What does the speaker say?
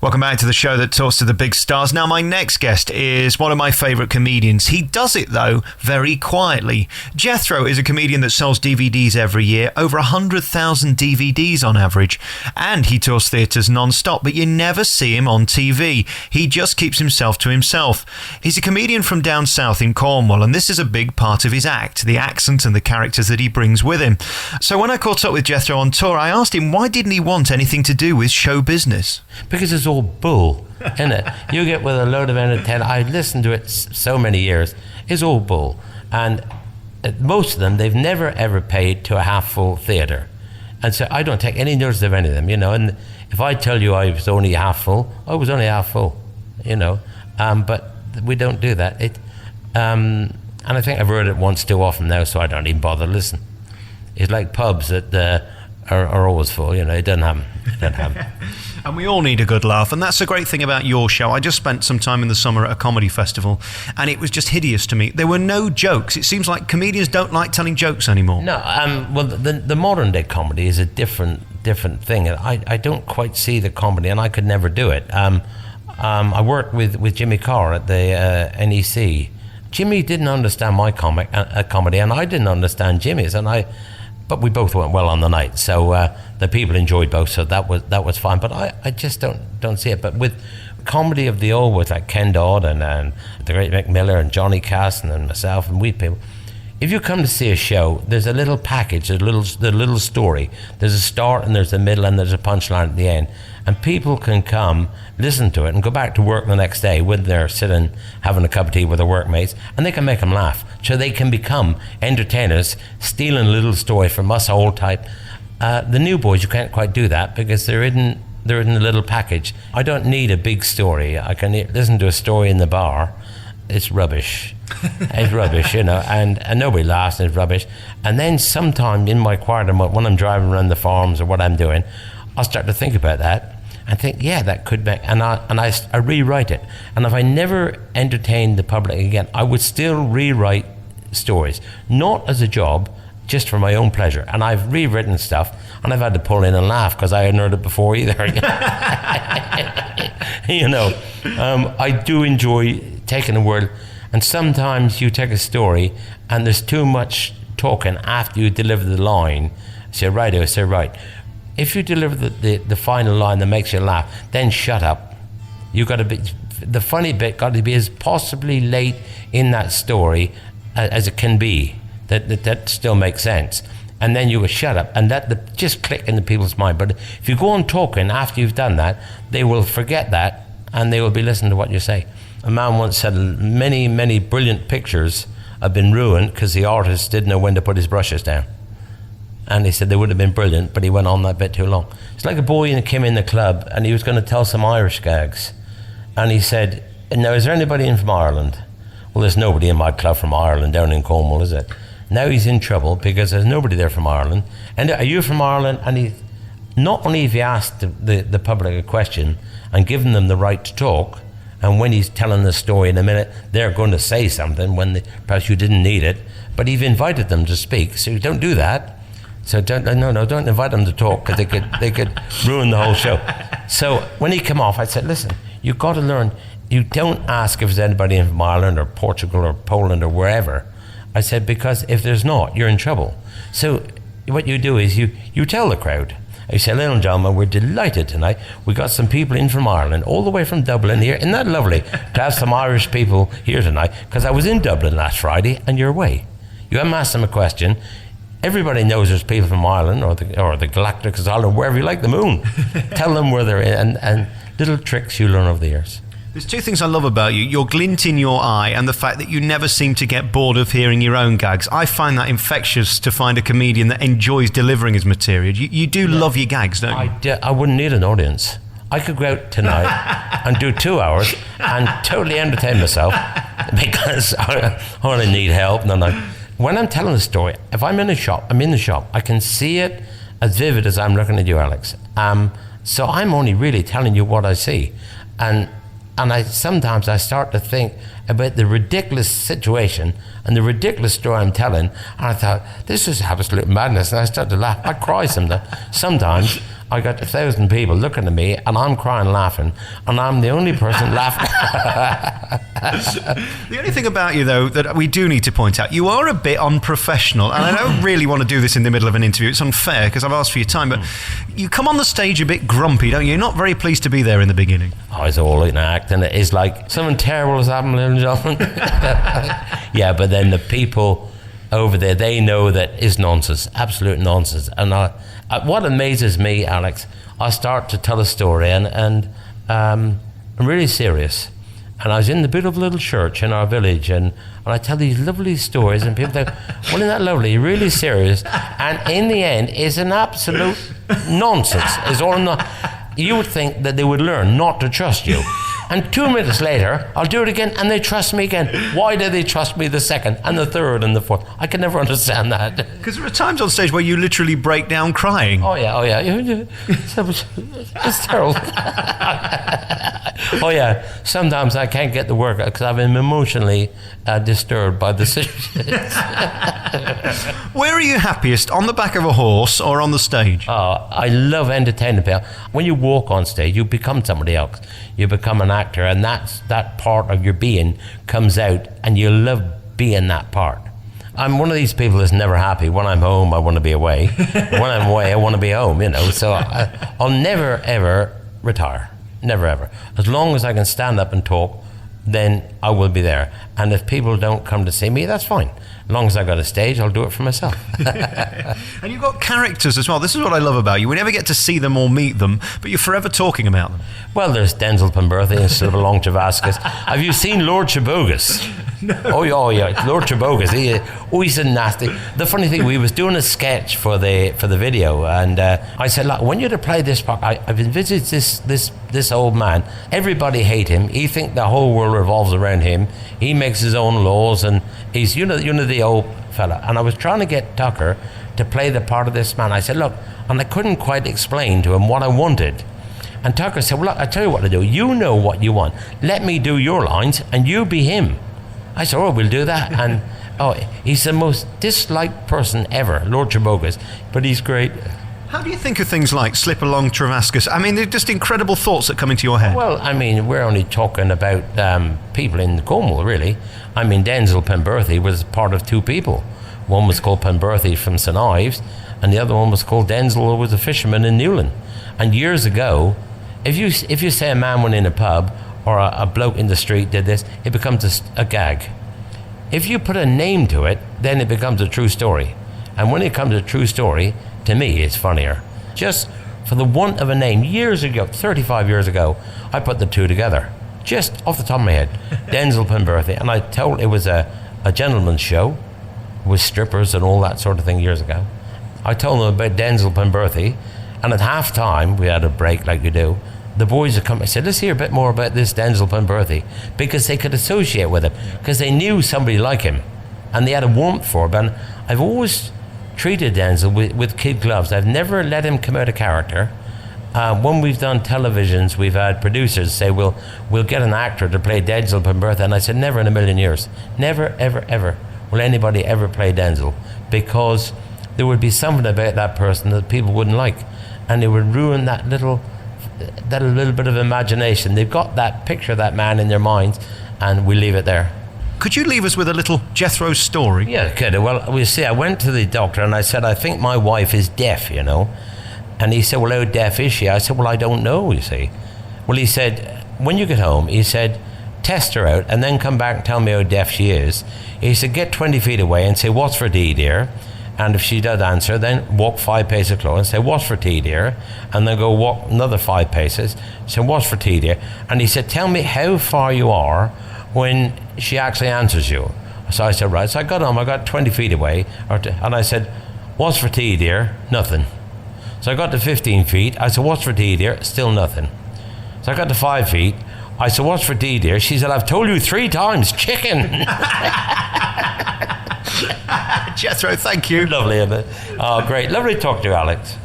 Welcome back to the show that talks to the big stars. Now, my next guest is one of my favourite comedians. He does it, though, very quietly. Jethro is a comedian that sells DVDs every year, over 100,000 DVDs on average, and he tours theatres non-stop, but you never see him on TV. He just keeps himself to himself. He's a comedian from down south in Cornwall, and this is a big part of his act, the accent and the characters that he brings with him. So when I caught up with Jethro on tour, I asked him why didn't he want anything to do with show business? Because it's all bull, isn't it? You get with a load of entertainment. I listened to it so many years. It's all bull. And most of them, they've never ever paid to a half-full theatre. And so I don't take any notice of any of them, you know. And if I tell you I was only half full, I was only half full, you know. But we don't do that. And I think I've heard it once too often now, so I don't even bother listening. It's like pubs that are always full, you know. It doesn't happen. And we all need a good laugh, and that's the great thing about your show. I just spent some time in the summer at a comedy festival, and it was just hideous to me. There were no jokes. It seems like comedians don't like telling jokes anymore. No, well, the modern day comedy is a different thing. I don't quite see the comedy, and I could never do it. I worked with Jimmy Carr at the NEC. Jimmy didn't understand my comedy, and I didn't understand Jimmy's, but we both went well on the night, so the people enjoyed both, so that was fine. But I just don't see it. But with comedy of the old, with like Ken Dodd and the great Mick Miller and Johnny Casson and myself and we people, if you come to see a show, there's a little package, the little story. There's a start and there's a middle and there's a punchline at the end. And people can come, listen to it, and go back to work the next day when they're sitting having a cup of tea with their workmates, and they can make them laugh. So they can become entertainers, stealing a little story from us old type. The new boys, you can't quite do that because they're in a little package. I don't need a big story. I can listen to a story in the bar. It's rubbish. It's rubbish, you know, and nobody laughs, and it's rubbish. And then sometime in my quiet moment, when I'm driving around the farms or what I'm doing, I'll start to think about that and think, yeah, that could make, and I rewrite it. And if I never entertained the public again, I would still rewrite stories, not as a job, just for my own pleasure. And I've rewritten stuff, and I've had to pull in and laugh because I hadn't heard it before either. You know, I do enjoy taking a word, and sometimes you take a story and there's too much talking after you deliver the line. Say, right. If you deliver the final line that makes you laugh, then shut up. You got to be, the funny bit got to be as possibly late in that story as it can be. That still makes sense. And then you will shut up and let just click in the people's mind. But if you go on talking after you've done that, they will forget that and they will be listening to what you say. A man once said many brilliant pictures have been ruined because the artist didn't know when to put his brushes down. And he said they would have been brilliant, but he went on that bit too long. It's like a boy who came in the club and he was going to tell some Irish gags. And he said, now, is there anybody in from Ireland? Well, there's nobody in my club from Ireland down in Cornwall, is it? Now he's in trouble because there's nobody there from Ireland. And are you from Ireland? And he, not only have you asked the public a question and given them the right to talk, and when he's telling the story in a minute, they're going to say something when perhaps you didn't need it, but you've invited them to speak, so don't do that. So don't invite them to talk because they could ruin the whole show. So when he came off, I said, listen, you've got to learn. You don't ask if there's anybody in from Ireland or Portugal or Poland or wherever. I said, because if there's not, you're in trouble. So what you do is you tell the crowd. You say, ladies and gentlemen, we're delighted tonight. We got some people in from Ireland, all the way from Dublin here. Isn't that lovely to have some Irish people here tonight? Because I was in Dublin last Friday and you're away. You haven't asked them a question. Everybody knows there's people from Ireland or the Galactic Island, wherever you like, the moon. Tell them where they're in, and little tricks you learn over the years. There's two things I love about you. Your glint in your eye and the fact that you never seem to get bored of hearing your own gags. I find that infectious to find a comedian that enjoys delivering his material. You do love your gags, don't you? I wouldn't need an audience. I could go out tonight and do 2 hours and totally entertain myself because I only need help. When I'm telling a story, if I'm in the shop, I can see it as vivid as I'm looking at you, Alex. So I'm only really telling you what I see. And sometimes I start to think about the ridiculous situation and the ridiculous story I'm telling, and I thought, this is absolute madness, and I start to laugh. I cry sometimes. I got 1,000 people looking at me, and I'm crying laughing, and I'm the only person laughing. The only thing about you, though, that we do need to point out, you are a bit unprofessional, and I don't really want to do this in the middle of an interview. It's unfair because I've asked for your time, but you come on the stage a bit grumpy, don't you? You're not very pleased to be there in the beginning. Oh, it's all in act, and it is like something terrible has happened, ladies and gentlemen. Yeah, but then the people over there, they know that is nonsense, absolute nonsense. And what amazes me, Alex, I start to tell a story, and I'm really serious. And I was in the beautiful little church in our village, and I tell these lovely stories, and people think, well, isn't that lovely? Really serious. And in the end, it's an absolute nonsense. It's all you would think that they would learn not to trust you. And 2 minutes later, I'll do it again, and they trust me again. Why do they trust me the second, and the third, and the fourth? I can never understand that. Because there are times on stage where you literally break down crying. Oh yeah. It's terrible. Oh yeah, sometimes I can't get the work out because I've been emotionally disturbed by the situation. Where are you happiest, on the back of a horse or on the stage? Oh, I love entertaining people. When you walk on stage, you become somebody else. You become an actor, and that part of your being comes out, and you love being that part. I'm one of these people that's never happy. When I'm home, I want to be away. When I'm away, I want to be home, So I'll never, ever retire. Never, ever. As long as I can stand up and talk, then I will be there. And if people don't come to see me, that's fine. As long as I got a stage, I'll do it for myself. And you've got characters as well. This is what I love about you. We never get to see them or meet them, but you're forever talking about them. Well, there's Denzel Penberthy and Silver Long Travascus. Have you seen Lord Chabogus? No. Oh yeah, Lord Chabogus. He's a nasty. The funny thing, we was doing a sketch for the video, and I said, look, when you're to play this part, I've envisaged this old man. Everybody hate him. He think the whole world revolves around him. He makes his own laws, and he's you know the old fella. And I was trying to get Tucker to play the part of this man. I said, look, and I couldn't quite explain to him what I wanted. And Tucker said, well, look, I tell you what to do. You know what you want. Let me do your lines, and you be him. I said, oh, we'll do that. And he's the most disliked person ever, Lord Chabogus, but he's great. How do you think of things like Slip Along Travascus? I mean, they're just incredible thoughts that come into your head. Well, I mean, we're only talking about people in Cornwall, really. I mean, Denzel Penberthy was part of two people. One was called Penberthy from St Ives, and the other one was called Denzel, who was a fisherman in Newlyn. And years ago, if you say a man went in a pub, or a bloke in the street did this, it becomes a gag. If you put a name to it, then it becomes a true story. And when it comes a true story, to me, it's funnier. Just for the want of a name, years ago, 35 years ago, I put the two together, just off the top of my head. Denzel Penberthy, and I told it was a gentleman's show with strippers and all that sort of thing years ago. I told them about Denzel Penberthy, and at half-time, we had a break like you do, the boys would come and said, let's hear a bit more about this Denzel Penberthy, because they could associate with him, because they knew somebody like him, and they had a warmth for him. And I've always treated Denzel with kid gloves. I've never let him come out of character. When we've done televisions, we've had producers say, we'll get an actor to play Denzel Penberthy, and I said, never in a million years. Never, ever, ever will anybody ever play Denzel, because there would be something about that person that people wouldn't like, and it would ruin that little bit of imagination. They've got that picture of that man in their minds, and we leave it there. Could you leave us with a little Jethro story? Yeah, good. Well, we see, I went to the doctor and I said, I think my wife is deaf, And he said, well, how deaf is she? I said, well, I don't know, you see. Well, he said, when you get home, he said, test her out and then come back and tell me how deaf she is. He said, get 20 feet away and say, what's for tea, dear? And if she does answer, then walk 5 paces closer and say, what's for tea, dear? And then go walk another 5 paces, say, what's for tea, dear? And he said, tell me how far you are when she actually answers you. So I said, right. So I got home, I got 20 feet away, and I said, what's for tea, dear? Nothing. So I got to 15 feet, I said, what's for tea, dear? Still nothing. So I got to 5 feet, I said, what's for tea, dear? She said, I've told you 3 times, chicken. Jethro, thank you. Lovely, isn't it? Oh, great. Lovely to talk to you, Alex.